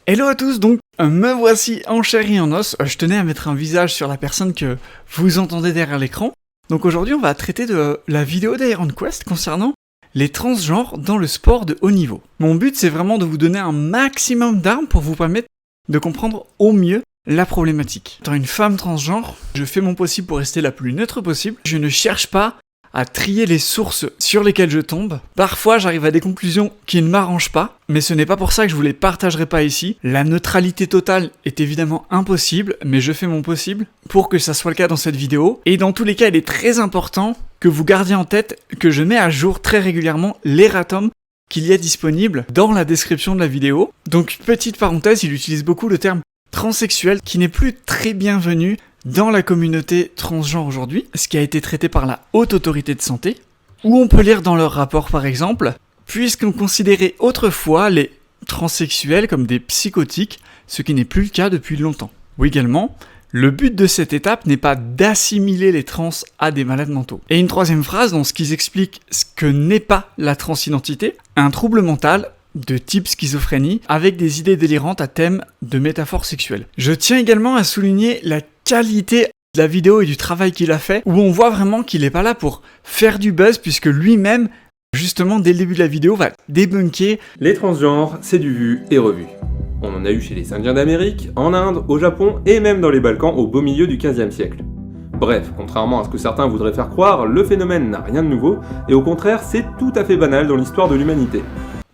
Hello à tous, donc me voici en chair et en os. Je tenais à mettre un visage sur la personne que vous entendez derrière l'écran. Donc aujourd'hui on va traiter de la vidéo d'IronQuest concernant les transgenres dans le sport de haut niveau. Mon but c'est vraiment de vous donner un maximum d'armes pour vous permettre de comprendre au mieux la problématique. Étant une femme transgenre, je fais mon possible pour rester la plus neutre possible. Je ne cherche pas à trier les sources sur lesquelles je tombe. Parfois, j'arrive à des conclusions qui ne m'arrangent pas, mais ce n'est pas pour ça que je vous les partagerai pas ici. La neutralité totale est évidemment impossible, mais je fais mon possible pour que ça soit le cas dans cette vidéo. Et dans tous les cas, il est très important que vous gardiez en tête que je mets à jour très régulièrement l'erratum qu'il y a disponible dans la description de la vidéo. Donc, petite parenthèse, il utilise beaucoup le terme transsexuel qui n'est plus très bienvenu dans la communauté transgenre aujourd'hui, ce qui a été traité par la Haute Autorité de Santé, où on peut lire dans leur rapport par exemple, puisqu'on considérait autrefois les transsexuels comme des psychotiques, ce qui n'est plus le cas depuis longtemps. Ou également, le but de cette étape n'est pas d'assimiler les trans à des malades mentaux. Et une troisième phrase dans ce qu'ils expliquent ce que n'est pas la transidentité, un trouble mental de type schizophrénie, avec des idées délirantes à thème de métaphores sexuelles. Je tiens également à souligner la qualité de la vidéo et du travail qu'il a fait, où on voit vraiment qu'il n'est pas là pour faire du buzz, puisque lui-même, justement, dès le début de la vidéo, va débunker. Les transgenres, c'est du vu et revu. On en a eu chez les Indiens d'Amérique, en Inde, au Japon et même dans les Balkans au beau milieu du XVe siècle. Bref, contrairement à ce que certains voudraient faire croire, le phénomène n'a rien de nouveau, et au contraire, c'est tout à fait banal dans l'histoire de l'humanité.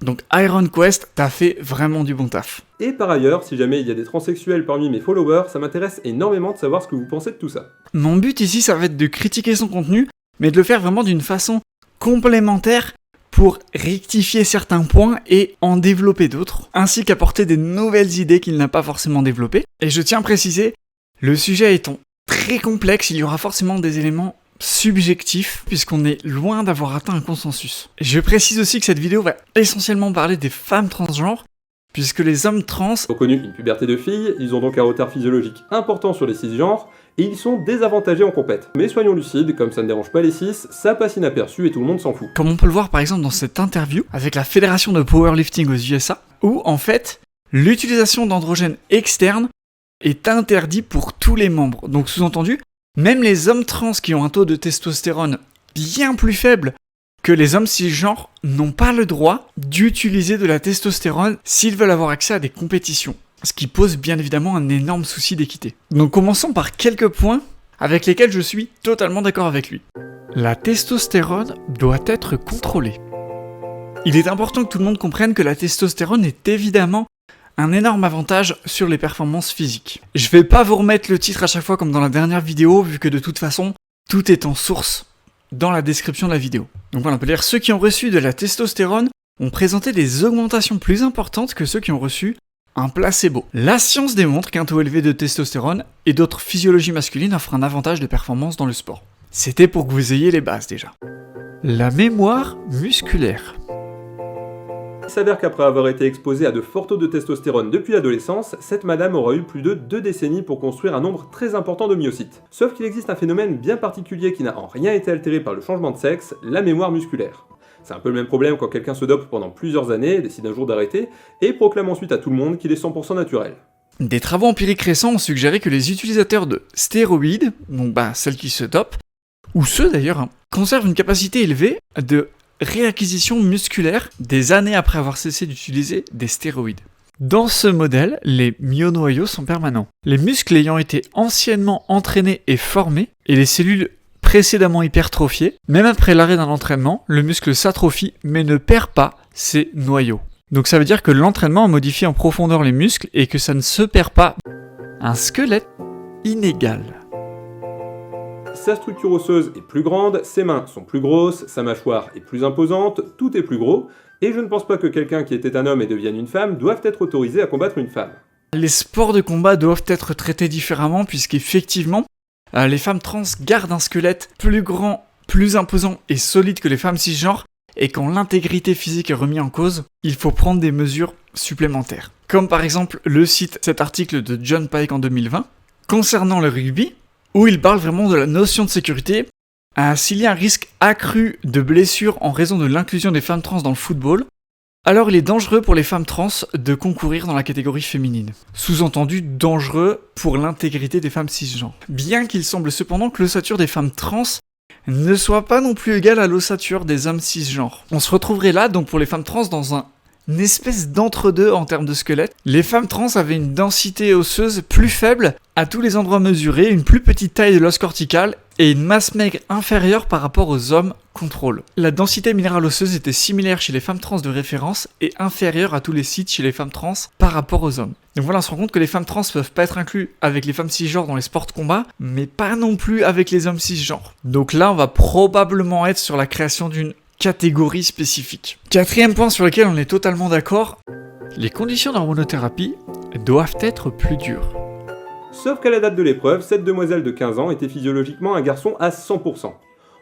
Donc IronQuest, t'as fait vraiment du bon taf. Et par ailleurs, si jamais il y a des transsexuels parmi mes followers, ça m'intéresse énormément de savoir ce que vous pensez de tout ça. Mon but ici, ça va être de critiquer son contenu, mais de le faire vraiment d'une façon complémentaire pour rectifier certains points et en développer d'autres, ainsi qu'apporter des nouvelles idées qu'il n'a pas forcément développées. Et je tiens à préciser, le sujet étant très complexe, il y aura forcément des éléments subjectif, puisqu'on est loin d'avoir atteint un consensus. Je précise aussi que cette vidéo va essentiellement parler des femmes transgenres, puisque les hommes trans ont connu une puberté de fille, ils ont donc un retard physiologique important sur les cisgenres, et ils sont désavantagés en compète. Mais soyons lucides, comme ça ne dérange pas les cis, ça passe inaperçu et tout le monde s'en fout. Comme on peut le voir par exemple dans cette interview avec la Fédération de Powerlifting aux USA, où en fait, l'utilisation d'androgènes externes est interdite pour tous les membres. Donc sous-entendu, même les hommes trans qui ont un taux de testostérone bien plus faible que les hommes cisgenres n'ont pas le droit d'utiliser de la testostérone s'ils veulent avoir accès à des compétitions. Ce qui pose bien évidemment un énorme souci d'équité. Donc commençons par quelques points avec lesquels je suis totalement d'accord avec lui. La testostérone doit être contrôlée. Il est important que tout le monde comprenne que la testostérone est évidemment un énorme avantage sur les performances physiques. Je vais pas vous remettre le titre à chaque fois comme dans la dernière vidéo, vu que de toute façon, tout est en source dans la description de la vidéo. Donc voilà, on peut dire ceux qui ont reçu de la testostérone ont présenté des augmentations plus importantes que ceux qui ont reçu un placebo. La science démontre qu'un taux élevé de testostérone et d'autres physiologies masculines offrent un avantage de performance dans le sport. C'était pour que vous ayez les bases déjà. La mémoire musculaire. Il s'avère qu'après avoir été exposée à de forts taux de testostérone depuis l'adolescence, cette madame aura eu plus de 2 décennies pour construire un nombre très important de myocytes. Sauf qu'il existe un phénomène bien particulier qui n'a en rien été altéré par le changement de sexe, la mémoire musculaire. C'est un peu le même problème quand quelqu'un se dope pendant plusieurs années, décide un jour d'arrêter, et proclame ensuite à tout le monde qu'il est 100% naturel. Des travaux empiriques récents ont suggéré que les utilisateurs de stéroïdes, donc celles qui se dopent, ou ceux d'ailleurs, conservent une capacité élevée de réacquisition musculaire des années après avoir cessé d'utiliser des stéroïdes. Dans ce modèle, les myonoyaux sont permanents. Les muscles ayant été anciennement entraînés et formés, et les cellules précédemment hypertrophiées, même après l'arrêt d'un entraînement, le muscle s'atrophie mais ne perd pas ses noyaux. Donc ça veut dire que l'entraînement a modifié en profondeur les muscles et que ça ne se perd pas. Un squelette inégal. Sa structure osseuse est plus grande, ses mains sont plus grosses, sa mâchoire est plus imposante, tout est plus gros, et je ne pense pas que quelqu'un qui était un homme et devienne une femme doive être autorisé à combattre une femme. Les sports de combat doivent être traités différemment puisqu'effectivement, les femmes trans gardent un squelette plus grand, plus imposant et solide que les femmes cisgenres, et quand l'intégrité physique est remise en cause, il faut prendre des mesures supplémentaires. Comme par exemple le cite cet article de John Pike en 2020, concernant le rugby, où il parle vraiment de la notion de sécurité. S'il y a un risque accru de blessure en raison de l'inclusion des femmes trans dans le football, alors il est dangereux pour les femmes trans de concourir dans la catégorie féminine. Sous-entendu, dangereux pour l'intégrité des femmes cisgenres. Bien qu'il semble cependant que l'ossature des femmes trans ne soit pas non plus égale à l'ossature des hommes cisgenres. On se retrouverait là, donc pour les femmes trans, dans une espèce d'entre-deux en termes de squelette. Les femmes trans avaient une densité osseuse plus faible à tous les endroits mesurés, une plus petite taille de l'os cortical et une masse maigre inférieure par rapport aux hommes contrôle. La densité minérale osseuse était similaire chez les femmes trans de référence et inférieure à tous les sites chez les femmes trans par rapport aux hommes. Donc voilà, on se rend compte que les femmes trans peuvent pas être inclus avec les femmes cisgenres dans les sports de combat, mais pas non plus avec les hommes cisgenres. Donc là, on va probablement être sur la création d'une catégorie spécifique. Quatrième point sur lequel on est totalement d'accord, les conditions d'hormonothérapie doivent être plus dures. Sauf qu'à la date de l'épreuve, cette demoiselle de 15 ans était physiologiquement un garçon à 100%.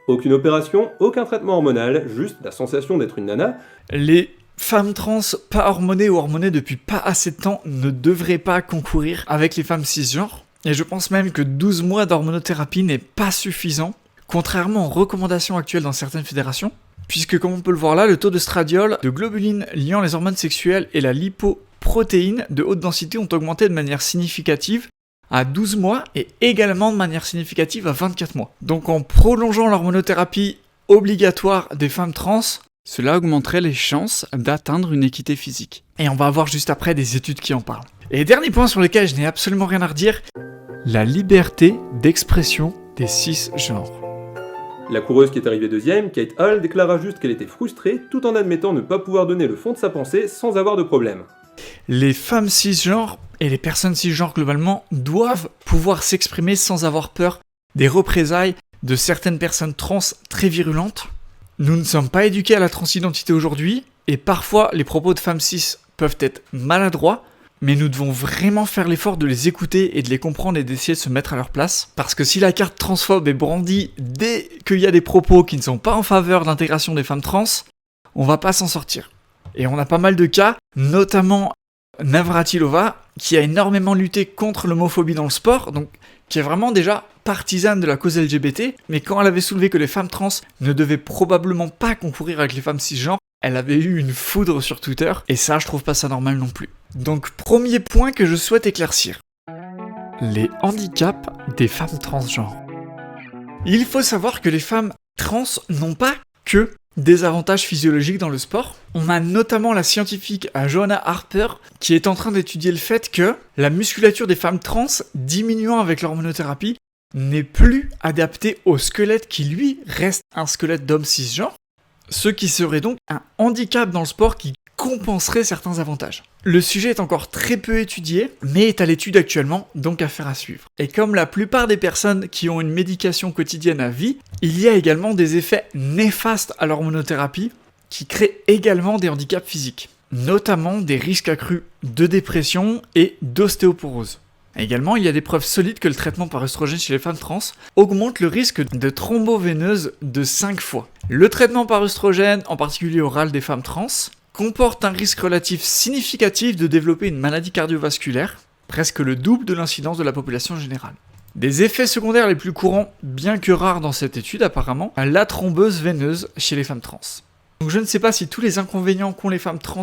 Aucune opération, aucun traitement hormonal, juste la sensation d'être une nana. Les femmes trans pas hormonées ou hormonées depuis pas assez de temps ne devraient pas concourir avec les femmes cisgenres. Et je pense même que 12 mois d'hormonothérapie n'est pas suffisant, contrairement aux recommandations actuelles dans certaines fédérations. Puisque comme on peut le voir là, le taux de stradiol, de globuline liant les hormones sexuelles et la lipoprotéine de haute densité ont augmenté de manière significative à 12 mois et également de manière significative à 24 mois. Donc en prolongeant l'hormonothérapie obligatoire des femmes trans, cela augmenterait les chances d'atteindre une équité physique. Et on va avoir juste après des études qui en parlent. Et dernier point sur lequel je n'ai absolument rien à redire, la liberté d'expression des cisgenres. La coureuse qui est arrivée deuxième, Kate Hall, déclara juste qu'elle était frustrée tout en admettant ne pas pouvoir donner le fond de sa pensée sans avoir de problème. Les femmes cisgenres et les personnes cisgenres globalement doivent pouvoir s'exprimer sans avoir peur des représailles de certaines personnes trans très virulentes. Nous ne sommes pas éduqués à la transidentité aujourd'hui et parfois les propos de femmes cis peuvent être maladroits, mais nous devons vraiment faire l'effort de les écouter et de les comprendre et d'essayer de se mettre à leur place. Parce que si la carte transphobe est brandie dès qu'il y a des propos qui ne sont pas en faveur de l'intégration des femmes trans, on va pas s'en sortir. Et on a pas mal de cas, notamment Navratilova, qui a énormément lutté contre l'homophobie dans le sport, donc qui est vraiment déjà partisane de la cause LGBT, mais quand elle avait soulevé que les femmes trans ne devaient probablement pas concourir avec les femmes cisgenres, elle avait eu une foudre sur Twitter, et ça je trouve pas ça normal non plus. Donc premier point que je souhaite éclaircir. Les handicaps des femmes transgenres. Il faut savoir que les femmes trans n'ont pas que des avantages physiologiques dans le sport. On a notamment la scientifique Joanna Harper qui est en train d'étudier le fait que la musculature des femmes trans diminuant avec l'hormonothérapie n'est plus adaptée au squelette qui lui reste un squelette d'homme cisgenre, ce qui serait donc un handicap dans le sport qui compenserait certains avantages. Le sujet est encore très peu étudié, mais est à l'étude actuellement, donc affaire à suivre. Et comme la plupart des personnes qui ont une médication quotidienne à vie, il y a également des effets néfastes à l'hormonothérapie qui créent également des handicaps physiques, notamment des risques accrus de dépression et d'ostéoporose. Également, il y a des preuves solides que le traitement par œstrogène chez les femmes trans augmente le risque de thromboveineuse de 5 fois. Le traitement par œstrogène, en particulier oral des femmes trans, comporte un risque relatif significatif de développer une maladie cardiovasculaire, presque le double de l'incidence de la population générale. Des effets secondaires les plus courants, bien que rares dans cette étude apparemment, la thrombeuse veineuse chez les femmes trans. Donc je ne sais pas si tous les inconvénients qu'ont les femmes trans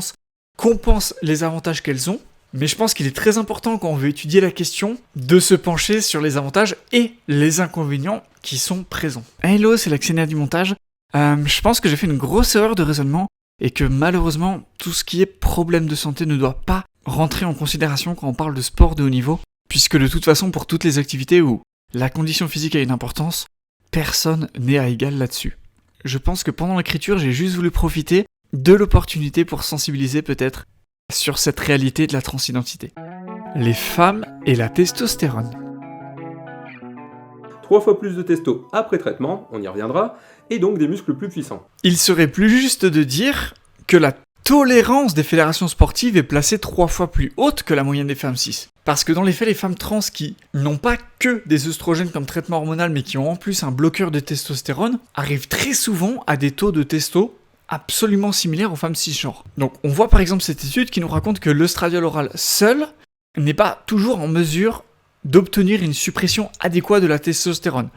compensent les avantages qu'elles ont, mais je pense qu'il est très important quand on veut étudier la question de se pencher sur les avantages et les inconvénients qui sont présents. Hello, c'est l'Axénia du montage. Je pense que j'ai fait une grosse erreur de raisonnement et que malheureusement, tout ce qui est problème de santé ne doit pas rentrer en considération quand on parle de sport de haut niveau, puisque de toute façon, pour toutes les activités où la condition physique a une importance, personne n'est à égal là-dessus. Je pense que pendant l'écriture, j'ai juste voulu profiter de l'opportunité pour sensibiliser peut-être sur cette réalité de la transidentité. Les femmes et la testostérone. 3 fois plus de testo après traitement, on y reviendra, et donc des muscles plus puissants. Il serait plus juste de dire que la tolérance des fédérations sportives est placée 3 fois plus haute que la moyenne des femmes cis. Parce que dans les faits, les femmes trans qui n'ont pas que des œstrogènes comme traitement hormonal, mais qui ont en plus un bloqueur de testostérone, arrivent très souvent à des taux de testo absolument similaires aux femmes cisgenres. Donc on voit par exemple cette étude qui nous raconte que l'œstradiol oral seul n'est pas toujours en mesure d'obtenir une suppression adéquate de la testostérone.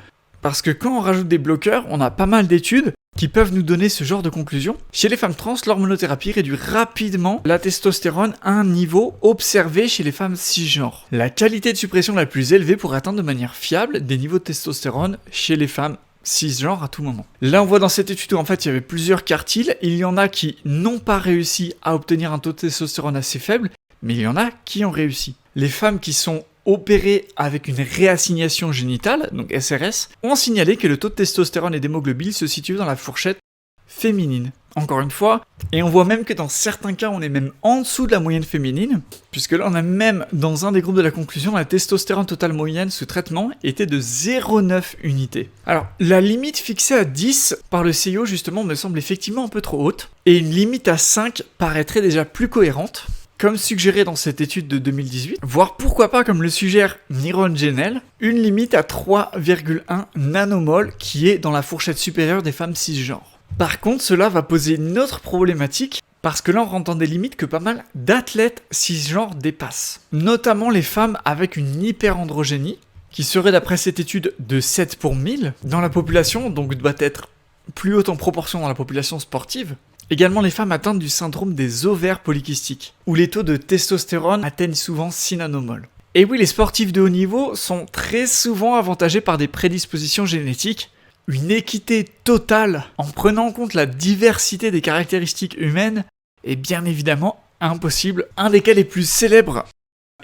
Parce que quand on rajoute des bloqueurs, on a pas mal d'études qui peuvent nous donner ce genre de conclusion. Chez les femmes trans, l'hormonothérapie réduit rapidement la testostérone à un niveau observé chez les femmes cisgenres. La qualité de suppression la plus élevée pour atteindre de manière fiable des niveaux de testostérone chez les femmes cisgenres à tout moment. Là, on voit dans cette étude où en fait il y avait plusieurs quartiles. Il y en a qui n'ont pas réussi à obtenir un taux de testostérone assez faible, mais il y en a qui ont réussi. Les femmes qui sont opérées avec une réassignation génitale, donc SRS, ont signalé que le taux de testostérone et d'hémoglobine se situe dans la fourchette féminine. Encore une fois, et on voit même que dans certains cas, on est même en dessous de la moyenne féminine, puisque là, on a même, dans un des groupes de la conclusion, la testostérone totale moyenne sous traitement était de 0,9 unités. Alors, la limite fixée à 10 par le CIO, justement, me semble effectivement un peu trop haute, et une limite à 5 paraîtrait déjà plus cohérente, comme suggéré dans cette étude de 2018, voire pourquoi pas, comme le suggère Niron Genel, une limite à 3,1 nanomol qui est dans la fourchette supérieure des femmes cisgenres. Par contre, cela va poser une autre problématique, parce que là on rentre dans des limites que pas mal d'athlètes cisgenres dépassent. Notamment les femmes avec une hyperandrogénie, qui serait d'après cette étude de 7 pour 1000 dans la population, donc doit être plus haute en proportion dans la population sportive. Également les femmes atteintes du syndrome des ovaires polykystiques, où les taux de testostérone atteignent souvent 6 nanomoles. Et oui, les sportifs de haut niveau sont très souvent avantagés par des prédispositions génétiques, une équité totale en prenant en compte la diversité des caractéristiques humaines est bien évidemment impossible. Un des cas les plus célèbres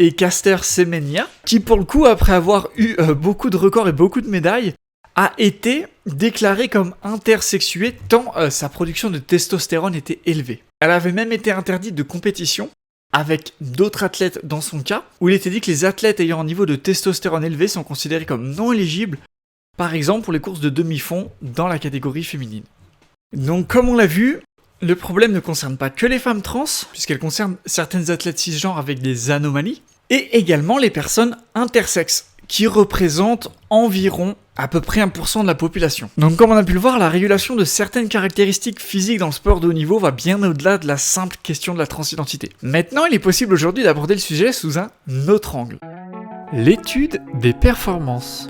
est Caster Semenya, qui pour le coup, après avoir eu beaucoup de records et beaucoup de médailles, a été déclarée comme intersexuée tant sa production de testostérone était élevée. Elle avait même été interdite de compétition avec d'autres athlètes dans son cas, où il était dit que les athlètes ayant un niveau de testostérone élevé sont considérés comme non éligibles, par exemple pour les courses de demi-fond dans la catégorie féminine. Donc comme on l'a vu, le problème ne concerne pas que les femmes trans, puisqu'elle concerne certaines athlètes cisgenres avec des anomalies, et également les personnes intersexes, qui représentent environ à peu près 1% de la population. Donc comme on a pu le voir, la régulation de certaines caractéristiques physiques dans le sport de haut niveau va bien au-delà de la simple question de la transidentité. Maintenant, il est possible aujourd'hui d'aborder le sujet sous un autre angle. L'étude des performances.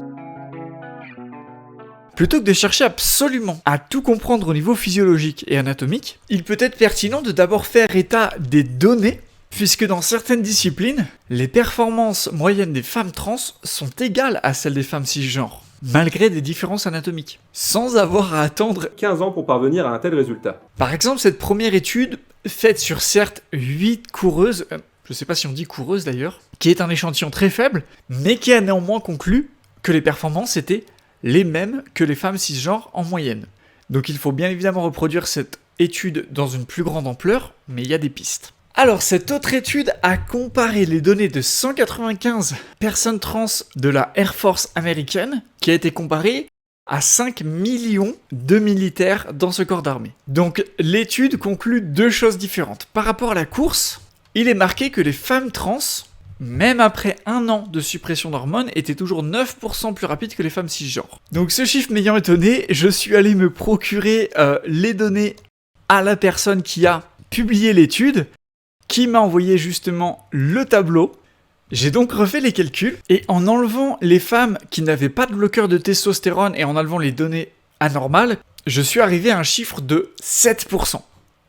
Plutôt que de chercher absolument à tout comprendre au niveau physiologique et anatomique, il peut être pertinent de d'abord faire état des données, puisque dans certaines disciplines, les performances moyennes des femmes trans sont égales à celles des femmes cisgenres, malgré des différences anatomiques, sans avoir à attendre 15 ans pour parvenir à un tel résultat. Par exemple, cette première étude, faite sur certes 8 coureuses, je sais pas si on dit coureuses d'ailleurs, qui est un échantillon très faible, mais qui a néanmoins conclu que les performances étaient les mêmes que les femmes cisgenres en moyenne. Donc il faut bien évidemment reproduire cette étude dans une plus grande ampleur, mais il y a des pistes. Alors, cette autre étude a comparé les données de 195 personnes trans de la Air Force américaine, qui a été comparée à 5 millions de militaires dans ce corps d'armée. Donc, l'étude conclut deux choses différentes. Par rapport à la course, il est marqué que les femmes trans, même après 1 an de suppression d'hormones, étaient toujours 9% plus rapides que les femmes cisgenres. Donc, ce chiffre m'ayant étonné, je suis allé me procurer les données à la personne qui a publié l'étude, qui m'a envoyé justement le tableau. J'ai donc refait les calculs, et en enlevant les femmes qui n'avaient pas de bloqueur de testostérone et en enlevant les données anormales, je suis arrivé à un chiffre de 7%.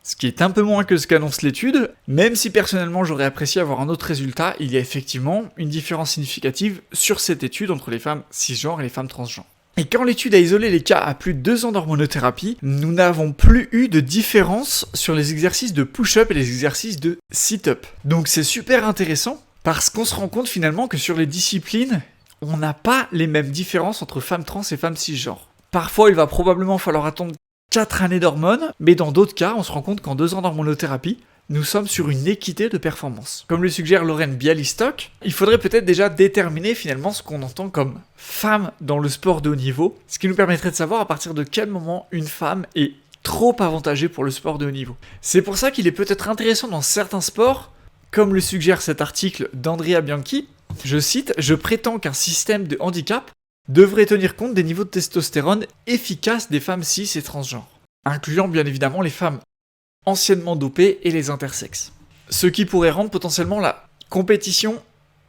Ce qui est un peu moins que ce qu'annonce l'étude, même si personnellement j'aurais apprécié avoir un autre résultat, il y a effectivement une différence significative sur cette étude entre les femmes cisgenres et les femmes transgenres. Et quand l'étude a isolé les cas à plus de 2 ans d'hormonothérapie, nous n'avons plus eu de différence sur les exercices de push-up et les exercices de sit-up. Donc c'est super intéressant, parce qu'on se rend compte finalement que sur les disciplines, on n'a pas les mêmes différences entre femmes trans et femmes cisgenres. Parfois, il va probablement falloir attendre 4 années d'hormones, mais dans d'autres cas, on se rend compte qu'en 2 ans d'hormonothérapie, nous sommes sur une équité de performance. Comme le suggère Lauren Bialystok, il faudrait peut-être déjà déterminer finalement ce qu'on entend comme femme dans le sport de haut niveau, ce qui nous permettrait de savoir à partir de quel moment une femme est trop avantagée pour le sport de haut niveau. C'est pour ça qu'il est peut-être intéressant dans certains sports, comme le suggère cet article d'Andrea Bianchi, je cite, « Je prétends qu'un système de handicap devrait tenir compte des niveaux de testostérone efficaces des femmes cis et transgenres, incluant bien évidemment les femmes anciennement dopées et les intersexes. Ce qui pourrait rendre potentiellement la compétition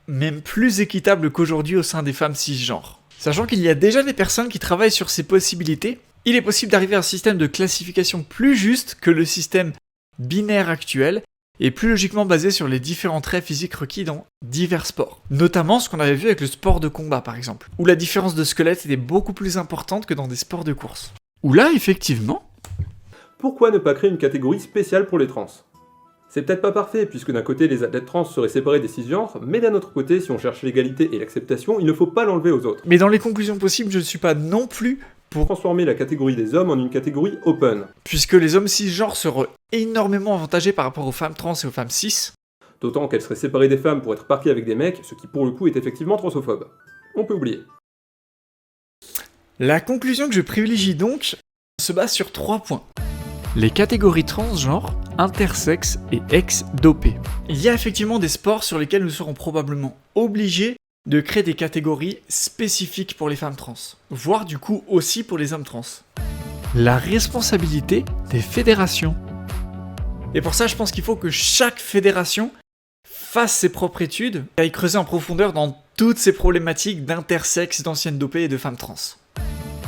même plus équitable qu'aujourd'hui au sein des femmes cisgenres. Sachant qu'il y a déjà des personnes qui travaillent sur ces possibilités, il est possible d'arriver à un système de classification plus juste que le système binaire actuel, et plus logiquement basé sur les différents traits physiques requis dans divers sports. Notamment ce qu'on avait vu avec le sport de combat par exemple, où la différence de squelette était beaucoup plus importante que dans des sports de course. Où là, effectivement... Pourquoi ne pas créer une catégorie spéciale pour les trans? C'est peut-être pas parfait, puisque d'un côté les athlètes trans seraient séparés des cisgenres, mais d'un autre côté, si on cherche l'égalité et l'acceptation, il ne faut pas l'enlever aux autres. Mais dans les conclusions possibles, je ne suis pas non plus pour transformer la catégorie des hommes en une catégorie open. Puisque les hommes cisgenres seraient énormément avantagés par rapport aux femmes trans et aux femmes cis. D'autant qu'elles seraient séparées des femmes pour être parquées avec des mecs, ce qui pour le coup est effectivement transphobe. On peut oublier. La conclusion que je privilégie donc se base sur 3 points. Les catégories transgenres, intersexes et ex-dopés. Il y a effectivement des sports sur lesquels nous serons probablement obligés de créer des catégories spécifiques pour les femmes trans, voire du coup aussi pour les hommes trans. La responsabilité des fédérations. Et pour ça, je pense qu'il faut que chaque fédération fasse ses propres études et aille creuser en profondeur dans toutes ces problématiques d'intersexes, d'anciennes dopées et de femmes trans.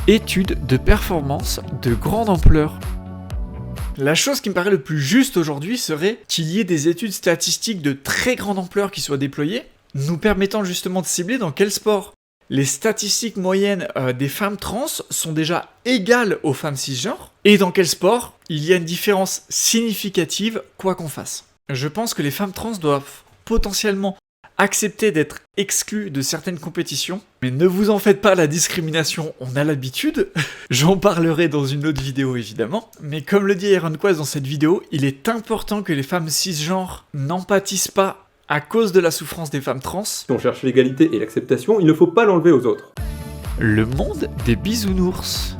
Études de performance de grande ampleur. La chose qui me paraît le plus juste aujourd'hui serait qu'il y ait des études statistiques de très grande ampleur qui soient déployées, nous permettant justement de cibler dans quel sport les statistiques moyennes des femmes trans sont déjà égales aux femmes cisgenres, et dans quel sport il y a une différence significative quoi qu'on fasse. Je pense que les femmes trans doivent potentiellement accepter d'être exclues de certaines compétitions, mais ne vous en faites pas, la discrimination, on a l'habitude, j'en parlerai dans une autre vidéo évidemment, mais comme le dit Ironquest dans cette vidéo, il est important que les femmes cisgenres n'en pâtissent pas à cause de la souffrance des femmes trans. Si on cherche l'égalité et l'acceptation, il ne faut pas l'enlever aux autres. Le monde des bisounours.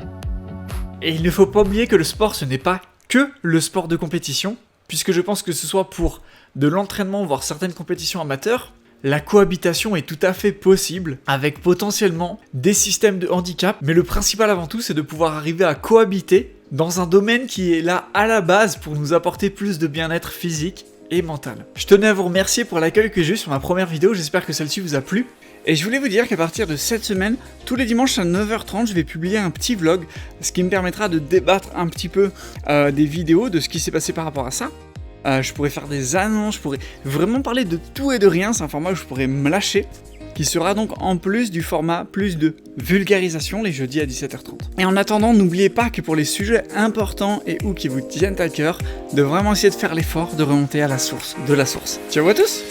Et il ne faut pas oublier que le sport, ce n'est pas que le sport de compétition, puisque je pense que ce soit pour de l'entraînement, voire certaines compétitions amateurs, la cohabitation est tout à fait possible, avec potentiellement des systèmes de handicap, mais le principal avant tout, c'est de pouvoir arriver à cohabiter dans un domaine qui est là à la base pour nous apporter plus de bien-être physique et mental. Je tenais à vous remercier pour l'accueil que j'ai eu sur ma première vidéo, j'espère que celle-ci vous a plu. Et je voulais vous dire qu'à partir de cette semaine, tous les dimanches à 9h30, je vais publier un petit vlog, ce qui me permettra de débattre un petit peu des vidéos, de ce qui s'est passé par rapport à ça. Je pourrais faire des annonces, je pourrais vraiment parler de tout et de rien, c'est un format où je pourrais me lâcher, qui sera donc en plus du format plus de vulgarisation les jeudis à 17h30. Et en attendant, n'oubliez pas que pour les sujets importants et ou qui vous tiennent à cœur, de vraiment essayer de faire l'effort de remonter à la source, de la source. Ciao à tous!